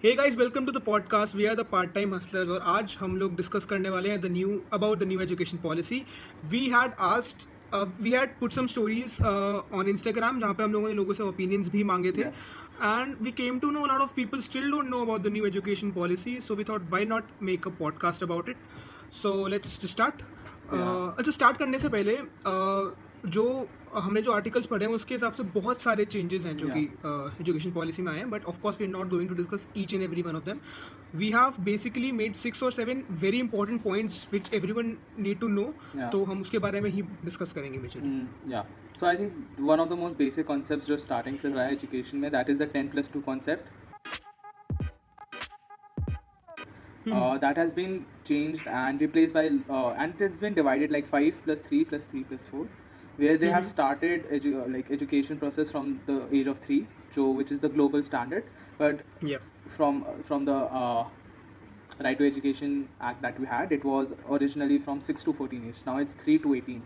Hey guys, welcome to the podcast. We are the part time hustlers और आज हम लोग डिस्कस करने वाले हैं the new education policy. We had put some stories on Instagram जहाँ पे हम लोगों ने लोगों से ओपिनियंस भी मांगे थे, Yeah. And we came to know a lot of people still don't know about the new education policy, so we thought why not make a podcast about it. So let's start. Yeah. अच्छा, start करने से पहले जो हमने जो articles पढ़े हैं उसके हिसाब से बहुत सारे चेंजेस हैं जो कि Yeah. एजुकेशन पॉलिसी में आए हैं, but of course we are not going to discuss each and every one of them. We have basically made 6 or 7 very important points which everyone need to know. Yeah. तो हम उसके बारे में ही discuss करेंगे majorly. Yeah. So I think one of the most basic concepts जो starting से रहा है education में, that is the 10+2 concept. That has been changed and replaced by and it has been divided like 5+3+3+4, where they have started education process from the age of 3, which is the global standard, but Yeah. from the Right to Education Act that we had, it was originally from 6 to 14 age. Now it's 3 to 18.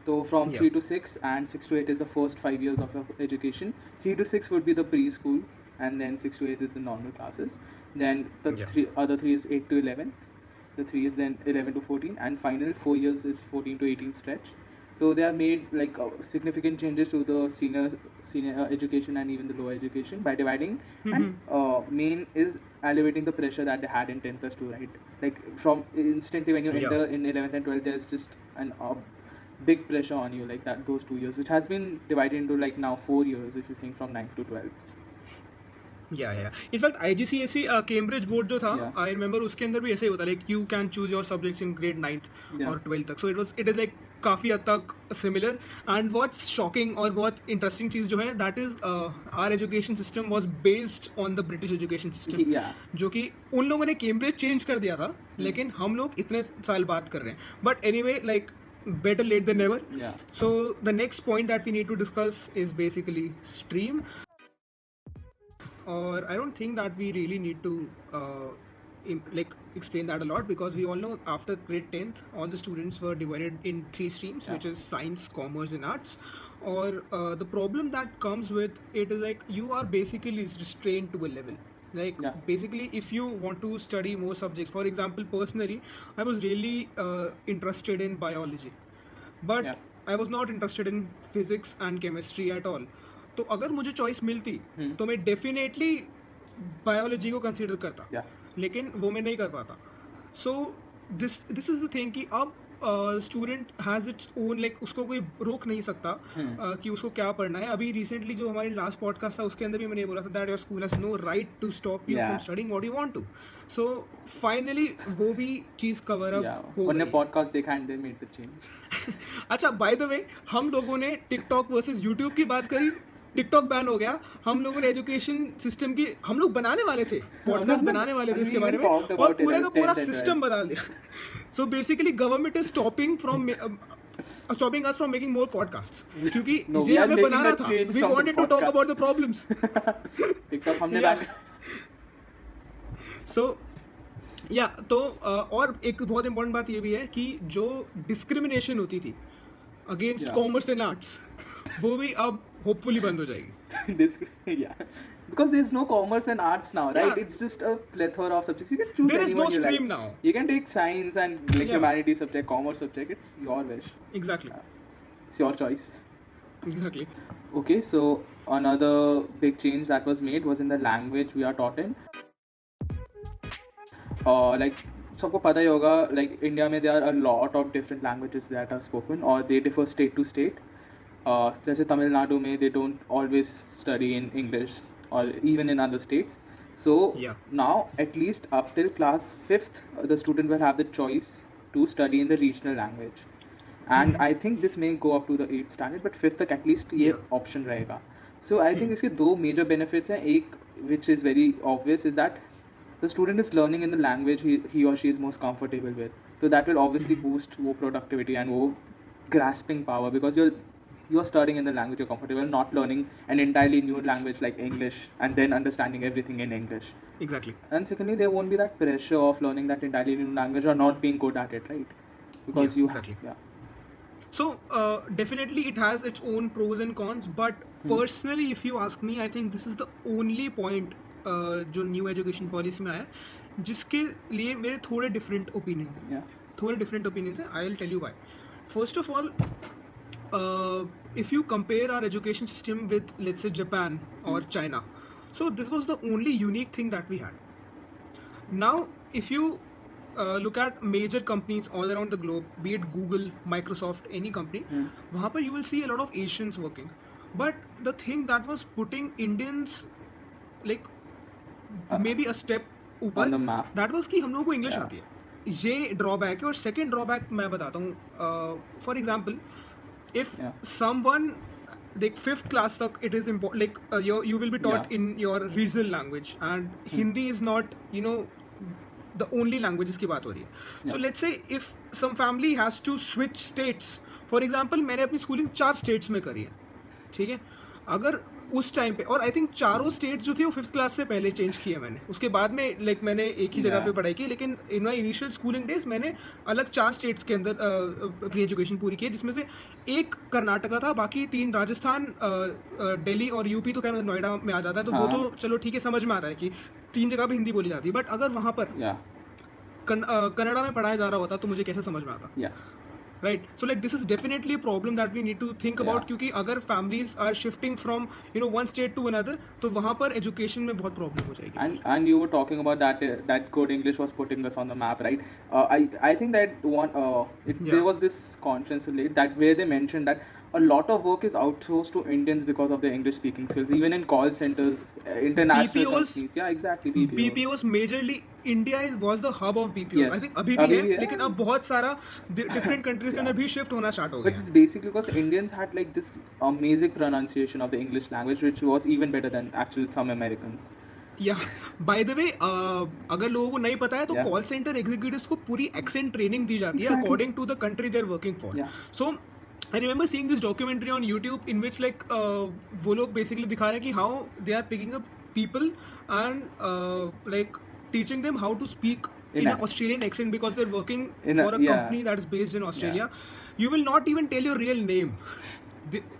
So from Yeah. 3 to 6 and 6 to 8 is the first 5 years of your education. 3 to 6 would be the preschool, and then 6 to 8 is the normal classes. Then the Yeah. other 3 is 8 to 11. The 3 is then 11 to 14, and final 4 years is 14 to 18 stretch. So they have made like significant changes to the senior education and even the lower education by dividing. And main is elevating the pressure that they had in 10+2, right? Like from instantly when you Yeah. enter in 11th and 12th, there's just an big pressure on you, like that, those 2 years, which has been divided into like now 4 years if you think from 9 to 12. या in fact IGCSE Cambridge board जो था, Yeah. I remember उसके अंदर भी ऐसे ही होता, like you can choose your subjects in grade 9th Yeah. और 12th तक। सो इट इज़ लाइक काफ़ी हद तक सिमिलर। एंड व्हाट्स शॉकिंग और बहुत इंटरेस्टिंग चीज़ जो है, that is our education system was based on the British education system, Yeah. जो कि उन लोगों ने कैम्ब्रिज चेंज कर दिया था, लेकिन हम लोग इतने साल बात कर रहे हैं। But anyway, like better late than never. Yeah. So the next point that we need to discuss is basically stream. Or I don't think that we really need to explain that a lot, because we all know after grade 10th all the students were divided in 3 streams, Yeah. which is science, commerce and arts. Or the problem that comes with it is like you are basically restrained to a level. Like Yeah. basically if you want to study more subjects, for example, personally I was really interested in biology, but Yeah. I was not interested in physics and chemistry at all. तो अगर मुझे choice मिलती तो मैं definitely biology को consider करता, Yeah. लेकिन वो मैं नहीं कर पाता। So this is the thing कि अब student has its own, like उसको कोई रोक नहीं सकता कि उसको क्या पढ़ना है। अभी रिसेंटली जो हमारी लास्ट पॉडकास्ट था उसके अंदर भी मैंने ये बोला था that your school has no right to stop you Yeah. From studying what you want to. So finally वो भी चीज़ कवर अप Yeah. हो उन्होंने गई। podcast देखा and they made the change. अच्छा, बाय द वे, हम लोगों ने टिकटॉक वर्सेस यूट्यूब की बात करी, टिकटॉक बैन हो गया। हम लोगों ने एजुकेशन सिस्टम की, हम लोग बनाने वाले थे पॉडकास्ट, बनाने वाले थे इसके बारे में, और पूरे का पूरा सिस्टम बदल दिया। So basically government is stopping us from making more podcasts, क्योंकि No, we ये are हमें making बनाना a था। change we from the wanted to talk podcast. About the problems. TikTok हमने Yeah. back. सो या तो और एक बहुत इंपॉर्टेंट बात ये भी है कि जो डिस्क्रिमिनेशन होती थी against Yeah. Commerce and arts, वो भी अब होपफुली बंद हो जाएगी। Yeah. Because there's no commerce and arts now, right? Yeah. It's just a plethora of subjects. You can choose There is no anyone you stream like. now. You can take science and like Yeah. humanities subject, commerce subject. It's your wish. Exactly. It's your choice. Exactly. Okay, so another big change that was made was in the language we are taught in. Like सबको पता ही होगा, like India में there are a lot of different languages that are spoken, or they differ state to state. जैसे तमिलनाडु में they don't always study in English, or even in other states. So Yeah. now at least up till class 5th, the student will have the choice to study in the regional language. And I think this may go up to the 8th standard, but 5th तक at least ये Yeah. option रहेगा. So I think इसके दो major benefits हैं. एक which is very obvious is that the student is learning in the language he or she is most comfortable with. So that will obviously boost वो productivity and वो grasping power, because you're studying in the language you're comfortable, not learning an entirely new language like English and then understanding everything in English. Exactly. And secondly, there won't be that pressure of learning that entirely new language or not being good at it, right? Because Yeah, you exactly. yeah. So definitely it has its own pros and cons, but personally if you ask me, I think this is the only point जो new education policy में आया है, जिसके लिए मेरे थोड़े different opinions हैं. Yeah. थोड़े डिफरेंट ओपिनियंस हैं. I will tell you why. First of all, if you compare our education system with, let's say, Japan or China, so this was the only unique thing that we had. Now, if you look at major companies all around the globe, be it Google, Microsoft, any company, वहाँ पर you will see a lot of Asians working. But the thing that was putting Indians like maybe a step On ऊपर, the map. that was कि हम लोगों को English Yeah. आती है. ये ड्रॉबैक है. और सेकेंड ड्रॉबैक मैं बताता हूँ. For example, if Yeah. someone like fifth class tak it is important, like you will be taught Yeah. in your regional language, and Hindi is not, you know, the only language की बात हो रही है. So Yeah. let's say if some family has to switch states, for example मैंने अपनी schooling 4 states में करी है, ठीक है. अगर उस टाइम पे, और आई थिंक चारों स्टेट जो थी वो फिफ्थ क्लास से पहले चेंज किया मैंने. उसके बाद में लाइक मैंने एक ही जगह Yeah. पे पढ़ाई की, लेकिन इन माई इनिशियल स्कूलिंग डेज मैंने अलग 4 स्टेट्स के अंदर अपनी एजुकेशन पूरी की है, जिसमें से एक कर्नाटका था, बाकी 3 राजस्थान, दिल्ली और यूपी तो खैर नोएडा में आ जाता है, तो वो हाँ. तो चलो ठीक है, समझ में आता है कि 3 जगह पे हिंदी बोली जाती है. बट अगर वहाँ पर Yeah. कन्नड़ा में पढ़ाया जा रहा होता तो मुझे कैसे समझ में आता, Yeah. Right. So like this is definitely a problem that we need to think about, Yeah. क्योंकि अगर families are shifting from one state to another, तो वहाँ पर एजुकेशन में बहुत प्रॉब्लम हो जाएगी. And you were talking about that good English was putting us on the map, right? I think that Yeah. there was this conference late that where they mentioned that a lot of work is outsourced to Indians because of their English speaking skills, even in call centers, international BPOs. companies. Yeah, exactly. BPO. BPOs majorly India was the hub of BPO. Yes. I think अभी भी अभी है, भी है. लेकिन अब बहुत सारा डिफरेंट कंट्रीज के अंदर भी शिफ्ट होना स्टार्ट हो But गया. it's basically because Indians had like this amazing pronunciation of the English language, which was even better than actual some Americans. या बाय द वे, अगर लोगों को नहीं पता है तो Yeah. कॉल सेंटर एग्जीक्यूटिव्स को पूरी एक्सेंट ट्रेनिंग दी जाती है Exactly. According to the country they are working for. Yeah. So I remember seeing this documentary on YouTube in which like वो लोग बेसिकली दिखा रहे हैं कि how they are picking up people and like teaching them how to speak In in a- an Australian accent because they're working In a- for a yeah. company that is based in Australia. You will not even tell your real name.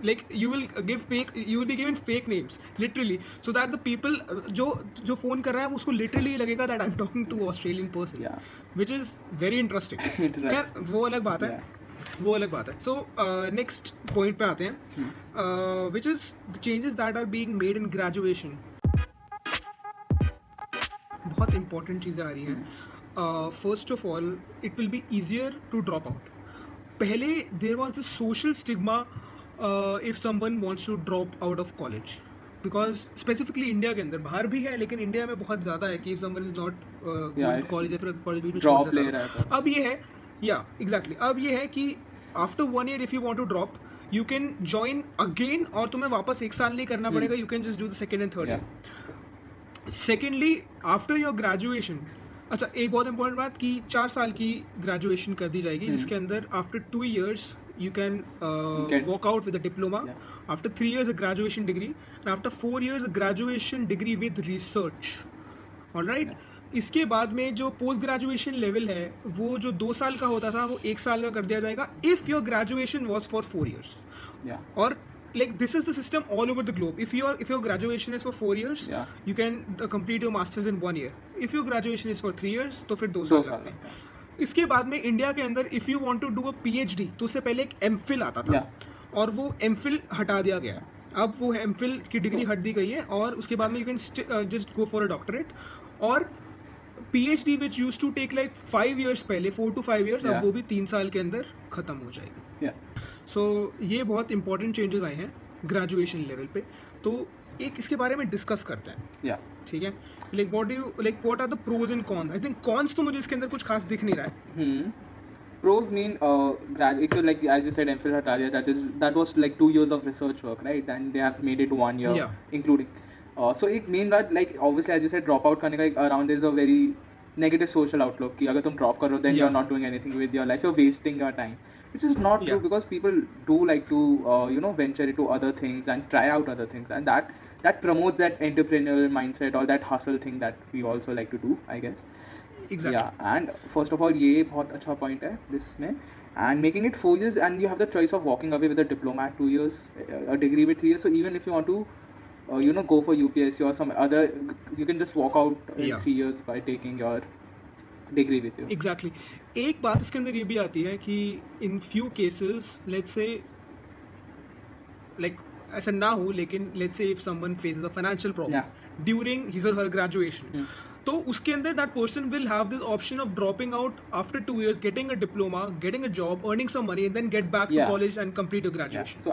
Like you will be given fake names literally, so that the people जो phone कर रहा है उसको literally लगेगा that I'm talking to an Australian person. Yeah. Which is very interesting. Interesting. खैर वो अलग बात है. वो अलग बात है. So next point पे आते हैं, which is the changes that are being made in graduation. बहुत इंपॉर्टेंट चीज़ें आ रही हैं. First of all, it will be easier to drop out. पहले there was this social stigma if someone wants to drop out of college, because specifically India के अंदर, बाहर भी है लेकिन इंडिया में बहुत ज़्यादा है कि if someone is not if college या फिर कॉलेज में Drop छोड़ ले देता रहा है. है तो. अब ये है, या एग्जैक्टली, अब ये है कि after 1 year if you want to drop, you can join again, और तुम्हें वापस 1 साल नहीं करना पड़ेगा. You can just do the second and third Yeah. Year. Secondly, after your graduation, अच्छा एक बहुत इंपॉर्टेंट बात कि 4 साल की ग्रेजुएशन कर दी जाएगी, जिसके अंदर after 2 years you can Get- walk out with a diploma. Yeah. After 3 years a graduation degree, and after 4 years a graduation degree with research. All right. इसके बाद में जो पोस्ट ग्रेजुएशन लेवल है वो जो 2 साल का होता था वो 1 साल का कर दिया जाएगा if your graduation was for 4 years. Yeah. Or like this is the system all over the globe. If your graduation is for 4 years, Yeah. you can complete your masters in 1 year. If your graduation is for 3 years, तो फिर 2 2 साल साल लगते हैं. इसके बाद में India के अंदर if you want to do a PhD, तो उससे पहले एक MPhil आता था. और वो MPhil हटा दिया गया. अब वो MPhil की डिग्री हट दी गई है, और उसके बाद में you can just go for a doctorate. और PhD which use to take like 5 years पहले, 4 to 5 years, अब Yeah. वो भी 3 साल के अंदर ख़त्म हो जाएगी. Yeah. सो ये बहुत इंपॉर्टेंट चेंजेस आए हैं ग्रेजुएशन लेवल पे. तो एक इसके बारे में डिस्कस करते हैं, Yeah. ठीक है. Like what are the pros and cons. I think cons तो मुझे इसके अंदर कुछ खास दिख नहीं रहा है. Pros mean like as you said, MPhil हटा दिया. That was like 2 years of research work, right? And they have made it 1 year, Yeah. including. So एक main बात, like obviously as you said, drop out करने का around there is a very negative social outlook कि अगर तुम drop कर रहे हो then Yeah. you're not doing anything with your life, you're wasting your time, which is not true, Yeah. because people do like to venture into other things and try out other things, and that promotes that entrepreneurial mindset or that hustle thing that we also like to do, I guess. Exactly. Yeah, and first of all ये बहुत अच्छा point है जिसमें, and making it 4 years, and you have the choice of walking away with a diploma at 2 years, a degree with 3 years. So even if you want to go for UPSC or some other, you can just walk out in Yeah. 3 years by taking your degree with you. Exactly एक बात इसके अंदर ये भी आती है कि in few cases let's say like ऐसा ना हो, लेकिन let's say if someone faces a financial problem during his or her graduation, तो उसके अंदर that person will have this option of dropping out after 2 years, getting a diploma, getting a job, earning some money and then get back to Yeah. College and complete your Yeah. Graduation. So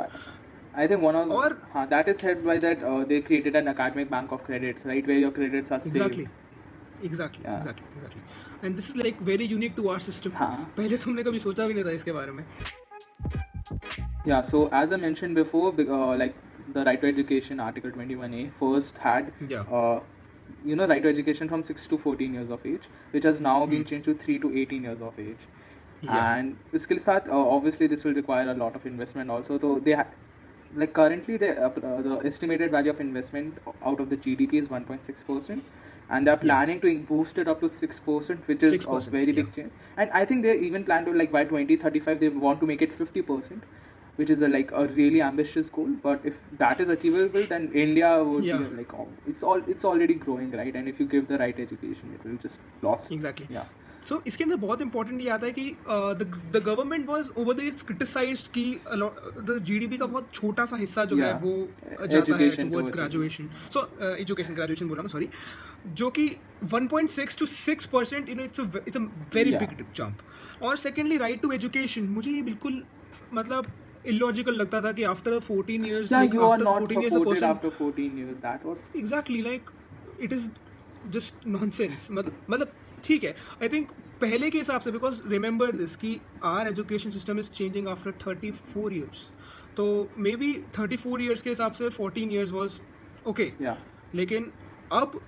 I think one of Or- that is helped by that they created an academic bank of credits, right, where your credits are saved. Exactly. Yeah. Exactly. And this is like very unique to our system. हाँ. पहले तो हमने कभी सोचा भी नहीं था इसके बारे में. Yeah, so as I mentioned before, like the Right to Education Article 21A first had Yeah. Right to education from 6 to 14 years of age, which has now been changed to 3 to 18 years of age. Yeah. And इसके साथ obviously this will require a lot of investment also. So they like currently the estimated value of investment out of the GDP is 1.6%, and they're planning to boost it up to 6%, which is a 6%, very big change. And I think they even plan to, like, by 2035 they want to make it 50%, which is a really ambitious goal. But if that is achievable, then India would Yeah. be it's already growing, right? And if you give the right education, it will just blossom. Exactly. Yeah. So इसके अंदर बहुत important ये आता है कि the government was over the years criticised कि the GDP का बहुत छोटा सा हिस्सा जो है Yeah. वो जाता है Education towards towards graduation. So education graduation बोला मैं, सॉरी, जो कि 1.6 to 6%, it's a very Yeah. Big jump. और सेकेंडली राइट टू एजुकेशन, मुझे ये बिल्कुल मतलब इलॉजिकल लगता था कि after 14 years, Yeah, like, you are after not 14 years a supported person, after 14 years. That was exactly like it is just nonsense. मतलब ठीक है, आई थिंक पहले के हिसाब से, बिकॉज रिमेंबर दिस कि our education system is changing after 34 years, तो may be 34 years के हिसाब से 14 years वॉज ओके. yeah. लेकिन अब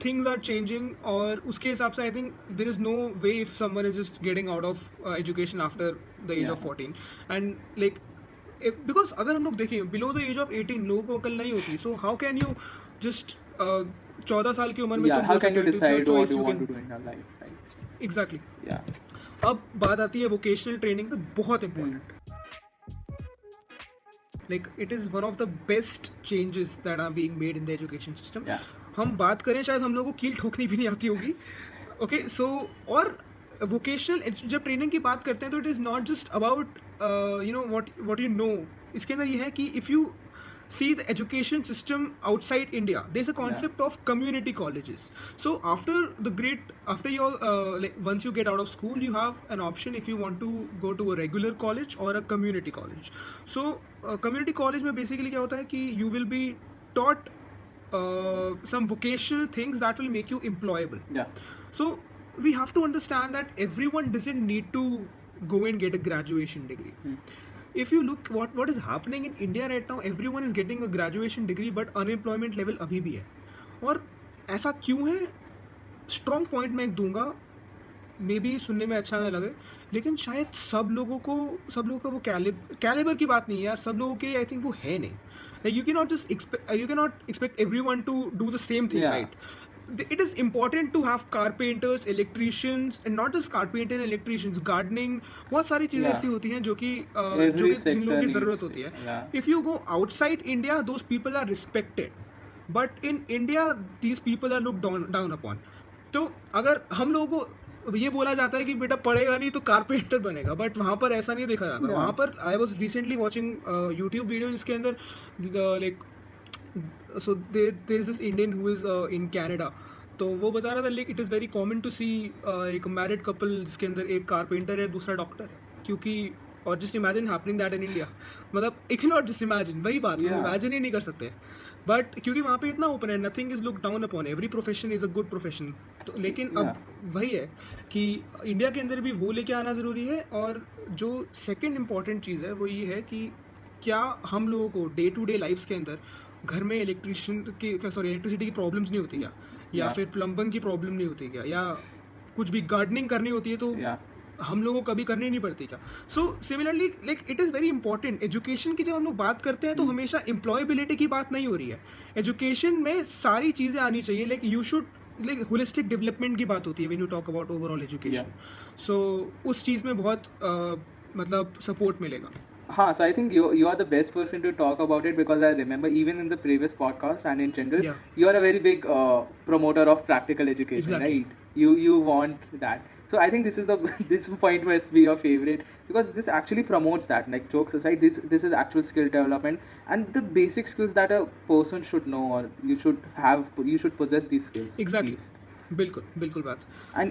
थिंग्स आर चेंजिंग, और उसके हिसाब से I think there is no way if someone is just getting out of education after the age of Yeah. 14. And like because अगर हम लोग देखें बिलो द एज ऑफ 18 लोगों को अकल नहीं होती, so how can you just 14 साल की उम्र में Yeah, तुम how बोल can you सकते हो, it's your decide what choice, you you want can- to do in your life, right? Exactly. Yeah. अब बात आती है वोकेशनल ट्रेनिंग पे, बहुत important. Like it is one of the best changes that are being made in the education system. Yeah. हम बात करें, शायद हम लोगों को कील ठोकनी भी नहीं आती होगी. ओके, सो और वोकेशनल जब ट्रेनिंग की बात करते हैं तो it is not just about what you know. इसके अंदर ये है कि if you see the education system outside India, there's a concept of community colleges. So after your like once you get out of school, you have an option if you want to go to a regular college or a community college. So community college में basically क्या होता है कि you will be taught some vocational things that will make you employable. Yeah. So we have to understand that everyone doesn't need to go and get a graduation degree. If you look what is happening in India right now, everyone is getting a graduation degree, but unemployment level अभी भी है. और ऐसा क्यों है? Strong point मैं एक दूंगा, मे बी सुनने में अच्छा ना लगे, लेकिन शायद सब लोगों का वो कैलिबर की बात नहीं है यार, सब लोगों के लिए आई थिंक वो है नहीं. Like you cannot expect everyone to do the same thing, Yeah. right? It is important to have carpenters, electricians, and not just carpenter and electricians, gardening, बहुत सारी चीज़ें Yeah. ऐसी होती हैं जो कि Every जिन लोगों की sector ज़रूरत needs होती it. है. Yeah. If you go outside India, those people are respected, but in India these people are looked down upon. तो अगर हम लोगों को ये बोला जाता है कि बेटा पढ़ेगा नहीं तो कारपेंटर बनेगा, बट वहाँ पर ऐसा नहीं देखा जाता. Yeah. वहाँ पर I was recently watching YouTube video जिसके अंदर like so there is this Indian who is in Canada. तो वो बता रहा था like it is very common to see एक मैरिड कपल जिसके अंदर एक कारपेंटर है दूसरा डॉक्टर है, क्योंकि और just imagine happening that in India. मतलब I can not just imagine, वही बात हम Yeah. इमेजिन ही नहीं कर सकते. बट क्योंकि वहाँ पे इतना ओपन है, nothing is look down upon, every profession is a good profession. तो लेकिन अब वही है कि इंडिया के अंदर भी वो लेके आना ज़रूरी है. और जो सेकंड इम्पॉर्टेंट चीज़ है वो ये है कि क्या हम लोगों को डे टू डे लाइफ्स के अंदर घर में इलेक्ट्रिसिटी की प्रॉब्लम्स नहीं होती क्या, या Yeah. फिर प्लम्बिंग की प्रॉब्लम नहीं होती क्या, या कुछ भी गार्डनिंग करनी होती है तो Yeah. हम लोगों को कभी करनी नहीं पड़ती क्या. So similarly like it is very important. Education की जब हम लोग बात करते हैं तो हमेशा एम्प्लॉयबिलिटी की बात नहीं हो रही है. एजुकेशन में सारी चीज़ें आनी चाहिए. Like you should like holistic development की बात होती है when you talk about overall education. So उस चीज़ में बहुत मतलब सपोर्ट मिलेगा. So I think you are the best person to talk about it, because I remember even in the previous podcast and in general, Yeah. you are a very big promoter of practical education, Exactly. right? You want that. So I think this is the this point must be your favorite, because this actually promotes that. Like, jokes aside, this is actual skill development and the basic skills that a person should know, or you should possess these skills at Exactly. least. बिल्कुल बिल्कुल बात.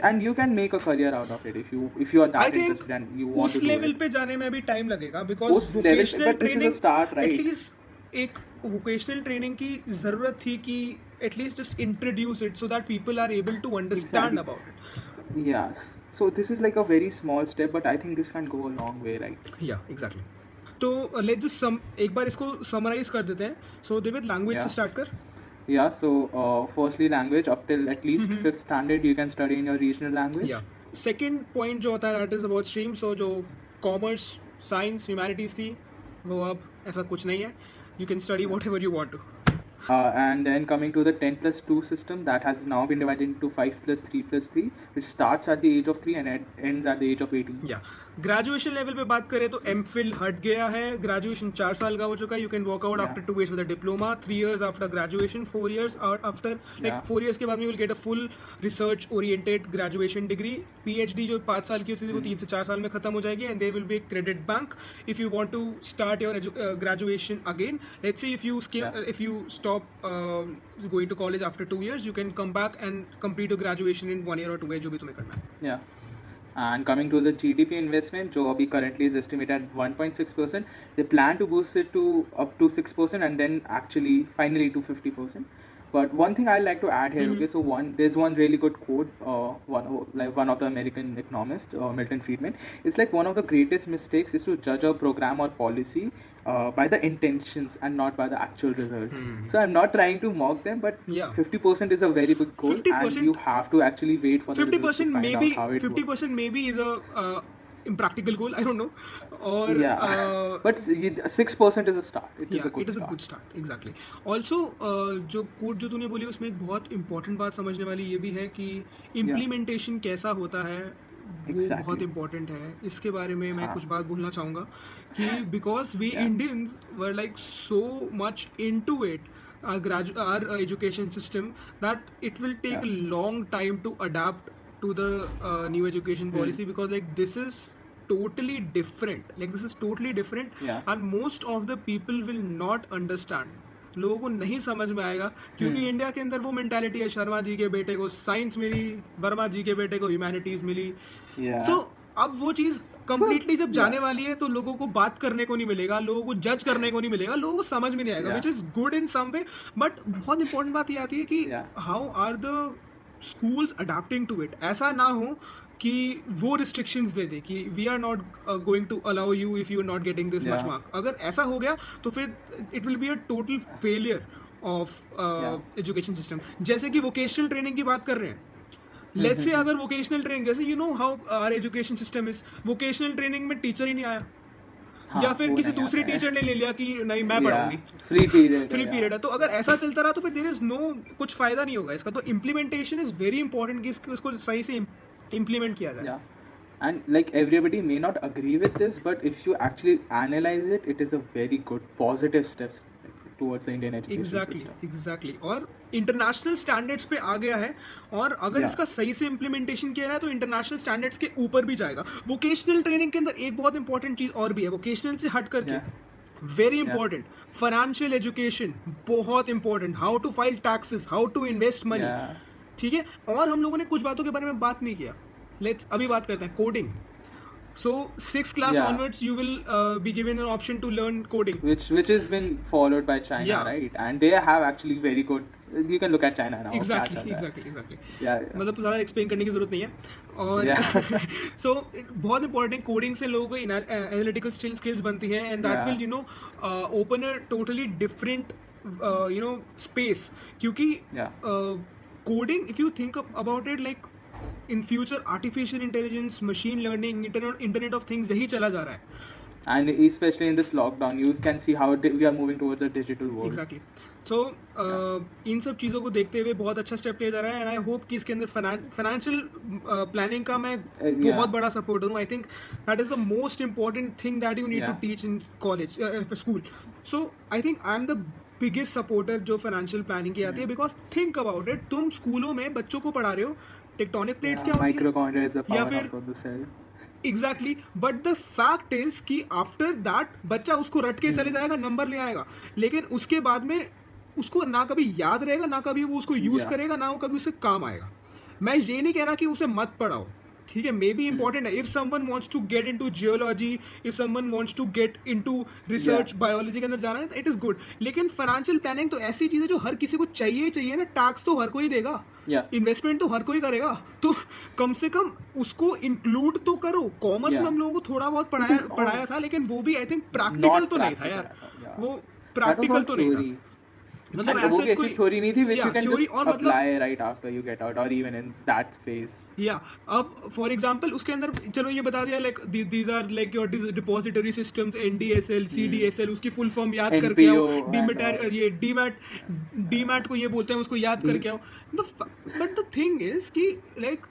And you can make a career out of it if you are I that think interested and you want उस to do level it. पे जाने में अभी time लगेगा, because उस level पे, vocational but this is a training start, right? At least एक vocational training की ज़रूरत थी कि at least just introduce it so that people are able to understand Exactly. About it. Yes. So this is like a very small step, but I think this can go a long way, right? या exactly. तो let's just एक बार इसको summarise कर देते हैं. सो देविद, language से Yeah. Start कर. Yeah. So firstly, language up till at least fifth standard, you can study in your regional language. या सेकेंड पॉइंट जो होता है दैट इज अबाउट स्ट्रीम. सो जो कॉमर्स, साइंस, ह्यूमैनिटीज थी, वो अब ऐसा कुछ नहीं है. You can study whatever you want to. And then coming to the 10+2 system, that has now been divided into 5+3+3, which starts at the age of 3 and ends at the age of 18. या graduation level पे बात करें तो M Phil हट गया है. Graduation 4 साल का हो चुका है. You can work out Yeah. After 2 years with a diploma, 3 years after graduation, 4 years और आफ्टर लाइक Yeah. 4 years के बाद में you will get a full research oriented graduation degree. PhD जो 5 साल की होती थी वो 3 से 4 साल में खत्म हो जाएगी. And there will be credit bank if you want to start your graduation again. Let's see if you stop going to college after 2 years, you can come back and complete your graduation in 1 year or 2 years, जो भी तुम्हें करना है. Yeah. And coming to the GDP investment, जो अभी currently is estimated at 1.6%, they plan to boost it to up to 6% and then actually finally to 50%. But one thing I like to add here, okay, so there's one really good quote, one of the American economist, Milton Friedman. It's like one of the greatest mistakes is to judge a program or policy by the intentions and not by the actual results. So I'm not trying to mock them, but Yeah. 50% is a very big goal, 50%, and you have to actually wait for the results to 50% find maybe, out how it works. 50% maybe is a impractical goal. I don't know. और Yeah, but 6% is a start. It is a yeah, good it is a start. good start. Exactly. Also, जो code जो तूने बोली उसमें एक बहुत important बात समझने वाली ये भी है कि इम्प्लीमेंटेशन कैसा होता है वो Exactly. बहुत इंपॉर्टेंट है. इसके बारे में मैं हाँ. कुछ बात बोलना चाहूँगा कि because we Yeah. Indians were like so much into it, our education system, that it will take Yeah. a long time to adapt to the new education policy, because like this is totally different. Like this is totally different. Yeah. And most of the people will not understand. लोगों को नहीं समझ में आएगा क्योंकि India के अंदर वो मेंटालिटी है, शर्मा जी के बेटे को साइंस मिली, वर्मा जी के बेटे को ह्यूमैनिटीज मिली. Yeah. सो अब वो चीज कंप्लीटली जब जाने वाली है तो लोगों को बात करने को नहीं मिलेगा, लोगों को जज करने को नहीं मिलेगा, लोगों को समझ में नहीं आएगा, Yeah. Which is good in some way. But बहुत इंपॉर्टेंट बात ये आती है कि Yeah. How are the schools adapting to it. ऐसा ना हो कि वो रिस्ट्रिक्शंस दे दे कि we are not going to allow you if you are not getting this much Yeah. Mark. अगर ऐसा हो गया तो फिर it will be a total failure of education system. जैसे कि वोकेशनल ट्रेनिंग की बात कर रहे हैं. लेट्स से अगर वोकेशनल ट्रेनिंग, जैसे you know how our education system is, vocational training में टीचर ही नहीं आया, हाँ, या फिर वो किसी नहीं दूसरी आता है. टीचर ने ले लिया कि नहीं मैं पढ़ाऊंगी. फ्री पीरियड फ्री पीरियड है. तो अगर ऐसा चलता रहा तो फिर देयर इज नो कुछ फायदा नहीं होगा इसका. तो इम्प्लीमेंटेशन इज वेरी इंपॉर्टेंट कि इसको सही से इम्प्लीमेंट किया जाए. Yeah. And like everybody may not agree with this, but if you actually analyze it, it is a very good positive steps towards the Indian education exactly system. Exactly. और international standards पे आ गया है, और अगर Yeah. इसका सही से implementation किया जाए तो इंटरनेशनल स्टैंडर्ड्स के ऊपर भी जाएगा. वोकेशनल ट्रेनिंग के अंदर एक बहुत इंपॉर्टेंट चीज और भी है, वोकेशनल से हट करके Yeah. Very important, financial education बहुत important. How to file taxes, how to invest money. Yeah. ठीक है. और हम लोगों ने कुछ बातों के बारे में बात नहीं किया. लेट्स अभी बात करते हैं coding. So 6th class Yeah. onwards you will be given an option to learn coding. Which has been followed by China, Yeah. right? And they have actually very good. You can look at China now. Exactly. Yeah. Yeah. मतलब ज़्यादा explain करने की जरूरत नहीं है. और Yeah. सो बहुत important, coding से लोगों को एनालिटिकल स्किल्स बनती है, and that Yeah. Will you know open a totally different you know space. क्योंकि Yeah. Coding, if you think about it, like in future artificial intelligence, machine learning, internet of things यही चला जा रहा है. And especially in this lockdown, you can see how we are moving towards a digital world. Exactly. So इन सब चीज़ों को देखते हुए बहुत अच्छा स्टेप लिया जा रहा है, एंड आई होप कि इसके अंदर फाइनेंशियल प्लानिंग का मैं Yeah. बहुत बड़ा सपोर्टर हूँ. I think that is the most important thing that you need to Yeah. Teach in college school. So I think I am the biggest supporter जो financial planning की आती है, because think about it, तुम स्कूलों में बच्चों को पढ़ा रहे हो टेक्टोनिक प्लेट्स क्या Yeah, होती है, mitochondria is the या powerhouse फिर of the cell. Exactly. But the fact is कि आफ्टर दैट बच्चा उसको रट के चले जाएगा, नंबर ले आएगा, लेकिन उसके बाद में उसको ना कभी याद रहेगा, ना कभी वो उसको यूज Yeah. करेगा, ना वो कभी उसे काम आएगा. मैं ये नहीं कह रहा कि उसे मत पढ़ाओ, ठीक है, मे बी इंपॉर्टेंट है. If someone wants to get into geology, if someone wants to get into research, biology के अंदर जाना है, इट इज गुड. लेकिन फाइनेंशियल प्लानिंग तो ऐसी चीज है जो हर किसी को चाहिए ही चाहिए ना. टैक्स तो हर कोई देगा, Yeah. इन्वेस्टमेंट तो हर कोई करेगा, तो कम से कम उसको इंक्लूड तो करो. कॉमर्स में Yeah. हम लोगों को थोड़ा बहुत It is पढ़ाया all था, लेकिन वो भी आई थिंक प्रैक्टिकल not तो नहीं था practical यार. at all. Yeah. वो That was प्रैक्टिकल all तो नहीं था. theory. मतलब And वो ऐसे भी कोई ऐसी theory नहीं थी which you Yeah, can theory just और मतलब apply right after you get out or even in that phase. या अब फॉर एग्जांपल उसके अंदर चलो ये बता दिया, like these are like your depository systems, NDSL, CDSL, उसकी फुल फॉर्म याद करके आओ. NPO and demat, all. ये डीमैट को ये बोलते हैं, उसको याद करके आओ. बट द थिंग इज कि लाइक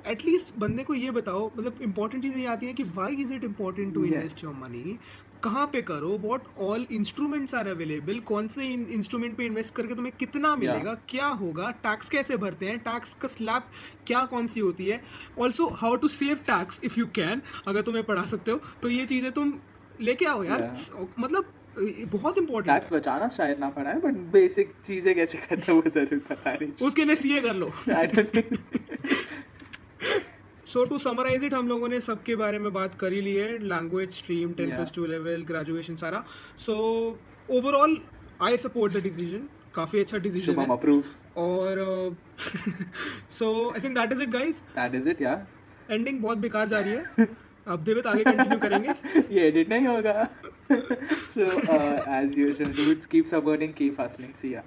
एटलीस्ट बंदे को ये बताओ, मतलब इंपॉर्टेंट चीज़ ये आती है कि why is it important to invest Yes. Your money, कहाँ पे करो, what all instruments are available, कौन से इंस्ट्रूमेंट पे इन्वेस्ट करके तुम्हें कितना मिलेगा, क्या होगा, टैक्स कैसे भरते हैं, टैक्स का स्लैब क्या कौन सी होती है, also how to save tax if you can, अगर तुम्हें पढ़ा सकते हो तो ये चीज़ें तुम लेके आओ यार. मतलब बहुत इंपॉर्टेंट टैक्स बचाना शायद ना पड़ा है but basic चीजें कैसे करते हैं वो जरूर पता नहीं. है, उसके लिए सीए कर लो. I don't think. So to summarize it, हम लोगों ने सबके बारे में बात कर ही ली है. लैंग्वेज, स्ट्रीम, 10+2 लेवल, ग्रेजुएशन, सारा. So overall I support the decision. काफ़ी अच्छा डिसीजन Shubham है. approves. और so I think that is it guys. That is it, yeah. Ending बहुत बेकार जा रही है. अब देवित आगे कंटिन्यू करेंगे. ये edit नहीं होगा. So as usual, dudes, keep supporting, keep hustling. See ya.